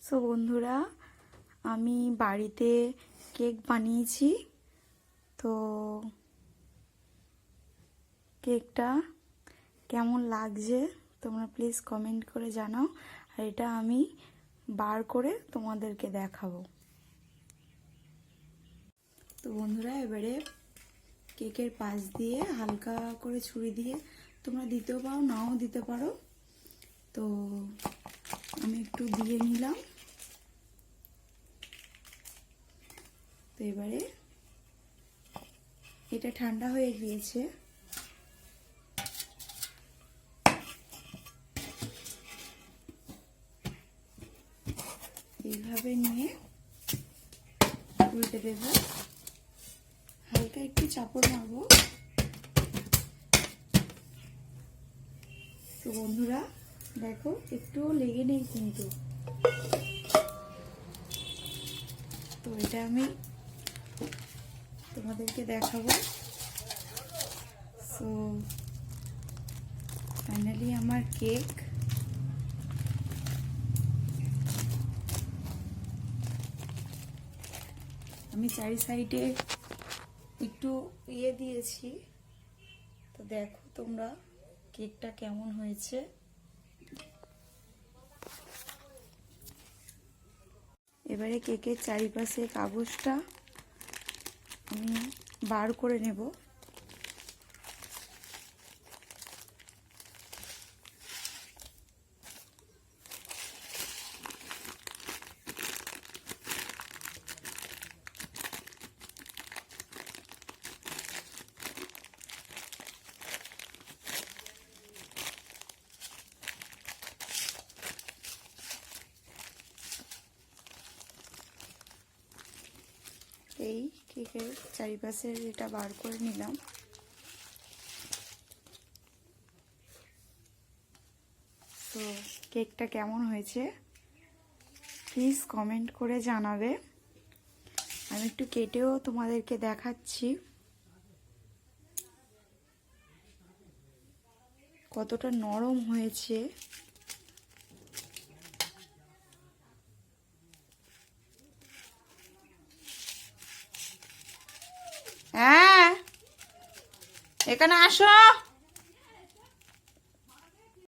So বন্ধুরা, আমি বাড়িতে কেক বানিয়েছি। তো কেকটা কেমন লাগছে তোমরা প্লিজ কমেন্ট করে জানাও। আর এটা আমি বার করে তোমাদেরকে দেখাবো। তো বন্ধুরা, এবারে কেকের পাশ দিয়ে হালকা করে ছুরি দিয়ে তোমরা দিতেও পারো, নাও দিতে পারো। তো আমি একটু দিয়ে নিলাম। তো এবারে এটা ঠান্ডা হয়ে গিয়েছে। এইভাবে নিয়ে উল্টে দেব, হালকা একটু চাপড় মারবো। তো বন্ধুরা দেখো, একটুও লেগে নেই কিন্তু। তো এটা আমি তোমাদেরকে দেখাবো। সো ফাইনালি আমার কেক আমি চারি সাইডে একটু দিয়েছি। তো দেখো তোমরা কেকটা কেমন হয়েছে। এবারে কেকের চারিপাশে কাগজটা আমি বার করে নেব। এই কেকের চারিপাশে এটা বার করে নিলাম। তো কেকটা কেমন হয়েছে প্লিজ কমেন্ট করে জানাবে। আমি একটু কেটেও তোমাদেরকে দেখাচ্ছি কতটা নরম হয়েছে। হ্যাঁ, এখানে আসো।